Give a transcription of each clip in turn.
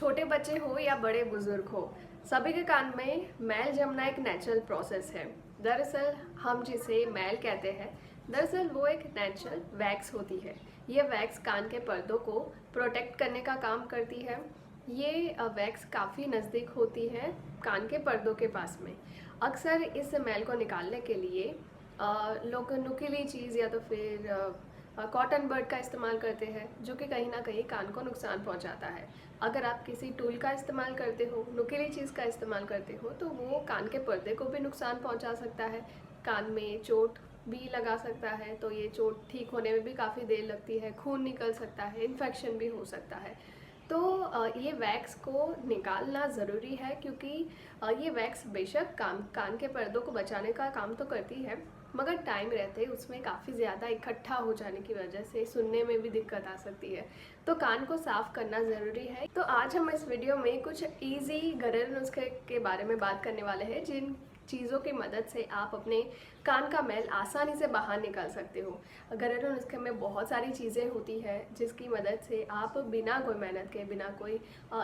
छोटे बच्चे हो या बड़े बुजुर्ग हो, सभी के कान में मैल जमना एक नेचुरल प्रोसेस है। दरअसल हम जिसे मैल कहते हैं, दरअसल वो एक नेचुरल वैक्स होती है। ये वैक्स कान के पर्दों को प्रोटेक्ट करने का काम करती है। ये वैक्स काफ़ी नज़दीक होती है कान के पर्दों के पास में। अक्सर इस मैल को निकालने के लिए लोग नुकीली चीज़ या तो फिर कॉटन बड का इस्तेमाल करते हैं, जो कि कहीं ना कहीं कान को नुकसान पहुंचाता है। अगर आप किसी टूल का इस्तेमाल करते हो, नुकीली चीज़ का इस्तेमाल करते हो, तो वो कान के पर्दे को भी नुकसान पहुंचा सकता है, कान में चोट भी लगा सकता है। तो ये चोट ठीक होने में भी काफ़ी देर लगती है, खून निकल सकता है, इन्फेक्शन भी हो सकता है। तो ये वैक्स को निकालना ज़रूरी है, क्योंकि ये वैक्स बेशक कान के पर्दों को बचाने का काम तो करती है, मगर टाइम रहते उसमें काफ़ी ज़्यादा इकट्ठा हो जाने की वजह से सुनने में भी दिक्कत आ सकती है। तो कान को साफ़ करना ज़रूरी है। तो आज हम इस वीडियो में कुछ इजी घरेलू नुस्खे के बारे में बात करने वाले हैं, जिन चीज़ों की मदद से आप अपने कान का मैल आसानी से बाहर निकाल सकते हो। घरेलू नुस्खे में बहुत सारी चीज़ें होती है जिसकी मदद से आप बिना कोई मेहनत के, बिना कोई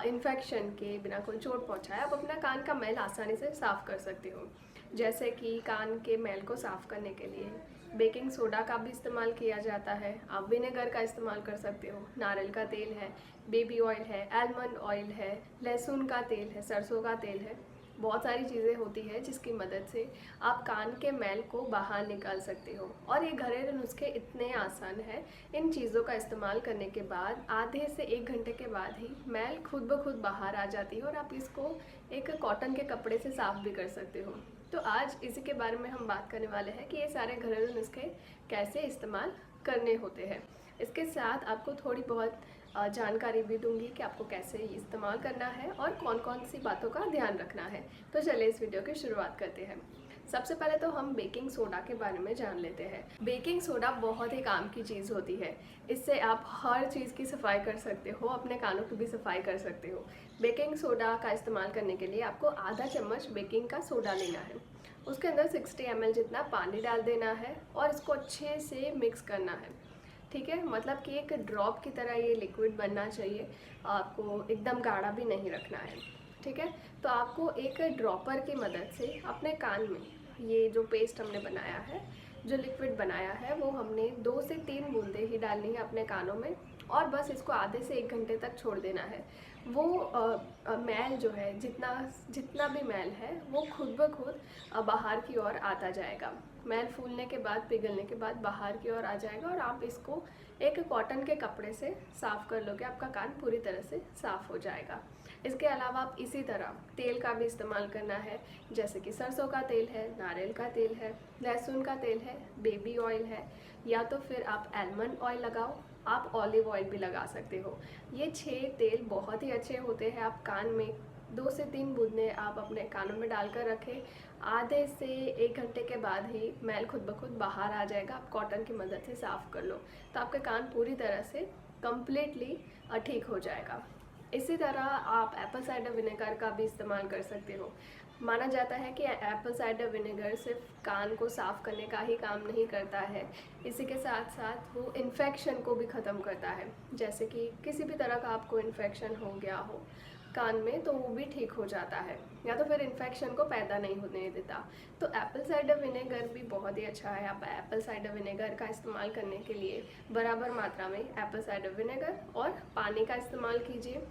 इन्फेक्शन के, बिना कोई चोट पहुंचाए आप अपना कान का मैल आसानी से साफ़ कर सकते हो। जैसे कि कान के मैल को साफ़ करने के लिए बेकिंग सोडा का भी इस्तेमाल किया जाता है। आप विनेगर का इस्तेमाल कर सकते हो, नारियल का तेल है, बेबी ऑयल है, आलमंड ऑयल है, लहसुन का तेल है, सरसों का तेल है। बहुत सारी चीज़ें होती है जिसकी मदद से आप कान के मैल को बाहर निकाल सकते हो। और ये घरेलू नुस्खे इतने आसान हैं, इन चीज़ों का इस्तेमाल करने के बाद आधे से 1 घंटे के बाद ही मैल खुद ब खुद बाहर आ जाती है और आप इसको एक कॉटन के कपड़े से साफ़ भी कर सकते हो। तो आज इसी के बारे में हम बात करने वाले हैं कि ये सारे घरेलू नुस्खे कैसे इस्तेमाल करने होते हैं। इसके साथ आपको थोड़ी बहुत जानकारी भी दूंगी कि आपको कैसे इस्तेमाल करना है और कौन कौन सी बातों का ध्यान रखना है। तो चलिए इस वीडियो की शुरुआत करते हैं। सबसे पहले तो हम बेकिंग सोडा के बारे में जान लेते हैं। बेकिंग सोडा बहुत ही काम की चीज़ होती है। इससे आप हर चीज़ की सफाई कर सकते हो, अपने कानों की भी सफाई कर सकते हो। बेकिंग सोडा का इस्तेमाल करने के लिए आपको आधा चम्मच बेकिंग का सोडा लेना है। उसके अंदर 60 ml जितना पानी डाल देना है और इसको अच्छे से मिक्स करना है। ठीक है, मतलब कि एक ड्रॉप की तरह ये लिक्विड बनना चाहिए, आपको एकदम गाढ़ा भी नहीं रखना है। ठीक है, तो आपको एक ड्रॉपर की मदद से अपने कान में ये जो पेस्ट हमने बनाया है, जो लिक्विड बनाया है, वो हमने 2 से 3 बूंदे ही डालनी है अपने कानों में और बस इसको आधे से 1 घंटे तक छोड़ देना है। वो मैल जो है, जितना जितना भी मैल है, वो खुद ब खुद बाहर की ओर आता जाएगा। मैल फूलने के बाद, पिघलने के बाद बाहर की ओर आ जाएगा और आप इसको एक कॉटन के कपड़े से साफ़ कर लोगे, आपका कान पूरी तरह से साफ़ हो जाएगा। इसके अलावा आप इसी तरह तेल का भी इस्तेमाल करना है, जैसे कि सरसों का तेल है, नारियल का तेल है, लहसुन का तेल है, बेबी ऑयल है, या तो फिर आप आलमंड ऑयल लगाओ, आप ऑलिव ऑयल भी लगा सकते हो। ये 6 तेल बहुत ही अच्छे होते हैं। आप कान में 2 से 3 बूंदें आप अपने कानों में डालकर रखें, आधे से 1 घंटे के बाद ही मैल खुद ब खुद बाहर आ जाएगा। आप कॉटन की मदद से साफ़ कर लो तो आपके कान पूरी तरह से कम्प्लीटली ठीक हो जाएगा। इसी तरह आप एप्पल साइडर विनेगर का भी इस्तेमाल कर सकते हो। माना जाता है कि एप्पल साइडर विनेगर सिर्फ कान को साफ़ करने का ही काम नहीं करता है, इसी के साथ साथ वो इन्फेक्शन को भी ख़त्म करता है। जैसे कि किसी भी तरह का आपको इन्फेक्शन हो गया हो कान में, तो वो भी ठीक हो जाता है, या तो फिर इन्फेक्शन को पैदा नहीं होने देता। तो एप्पल साइडर विनेगर भी बहुत ही अच्छा है। आप एप्पल साइडर विनेगर का इस्तेमाल करने के लिए बराबर मात्रा में एप्पल साइडर विनेगर और पानी का इस्तेमाल कीजिए।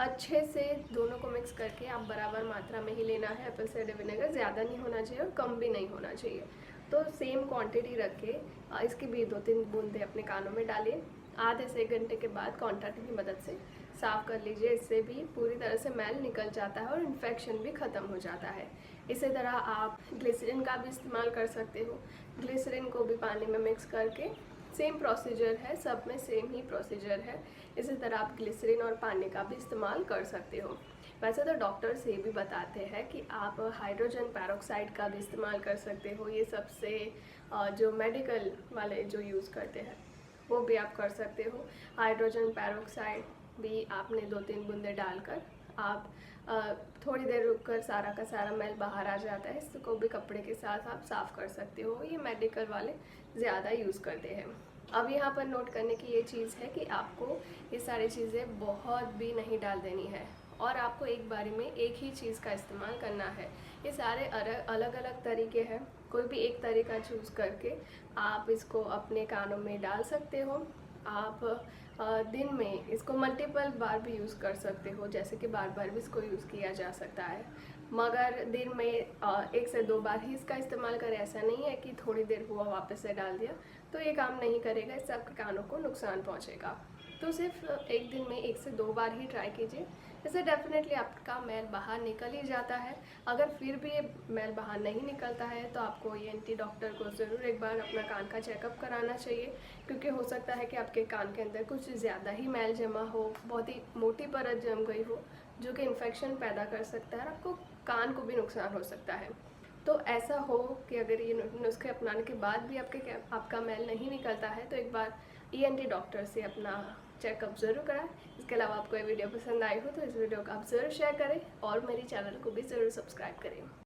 अच्छे से दोनों को मिक्स करके आप बराबर मात्रा में ही लेना है। एप्पल साइडर विनेगर ज़्यादा नहीं होना चाहिए और कम भी नहीं होना चाहिए। तो सेम क्वांटिटी रख के इसकी भी 2-3 बूंदें अपने कानों में डालिए। आधे से 1 घंटे के बाद कॉन्टैक्ट की मदद से साफ़ कर लीजिए। इससे भी पूरी तरह से मैल निकल जाता है और इन्फेक्शन भी ख़त्म हो जाता है। इसी तरह आप ग्लिसरीन का भी इस्तेमाल कर सकते हो। ग्लिसरीन को भी पानी में मिक्स करके, सेम प्रोसीजर है, सब में सेम ही प्रोसीजर है। इसी तरह आप ग्लिसरीन और पानी का भी इस्तेमाल कर सकते हो। वैसे तो डॉक्टर्स ये भी बताते हैं कि आप हाइड्रोजन पेरोक्साइड का भी इस्तेमाल कर सकते हो। ये सबसे जो मेडिकल वाले जो यूज़ करते हैं वो भी आप कर सकते हो। हाइड्रोजन पेरोक्साइड भी आपने 2-3 बूंदे डालकर आप थोड़ी देर रुककर सारा का सारा मैल बाहर आ जाता है। इसको भी कपड़े के साथ आप साफ़ कर सकते हो। ये मेडिकल वाले ज़्यादा यूज़ करते हैं। अब यहाँ पर नोट करने की ये चीज़ है कि आपको ये सारी चीज़ें बहुत भी नहीं डाल देनी है और आपको एक बारी में एक ही चीज़ का इस्तेमाल करना है। ये सारे अलग अलग तरीके हैं, कोई भी एक तरीका चूज़ करके आप इसको अपने कानों में डाल सकते हो। आप दिन में इसको मल्टीपल बार भी यूज़ कर सकते हो, जैसे कि बार बार भी इसको यूज़ किया जा सकता है, मगर दिन में 1 से 2 बार ही इसका इस्तेमाल करें। ऐसा नहीं है कि थोड़ी देर हुआ वापस से डाल दिया, तो ये काम नहीं करेगा, इससे आपके कानों को नुकसान पहुंचेगा। तो सिर्फ एक दिन में 1 से 2 बार ही ट्राई कीजिए, इससे डेफिनेटली आपका मैल बाहर निकल ही जाता है। अगर फिर भी ये मैल बाहर नहीं निकलता है तो आपको ENT डॉक्टर को ज़रूर एक बार अपना कान का चेकअप कराना चाहिए, क्योंकि हो सकता है कि आपके कान के अंदर कुछ ज़्यादा ही मैल जमा हो, बहुत ही मोटी परत जम गई हो, जो कि इन्फेक्शन पैदा कर सकता है और आपको कान को भी नुकसान हो सकता है। तो ऐसा हो कि अगर ये नुस्खे अपनाने के बाद भी आपका मैल नहीं निकलता है, तो एक बार ENT डॉक्टर से अपना चेकअप ज़रूर कराएं। इसके अलावा आपको ये वीडियो पसंद आई हो तो इस वीडियो को आप ज़रूर शेयर करें और मेरी चैनल को भी ज़रूर सब्सक्राइब करें।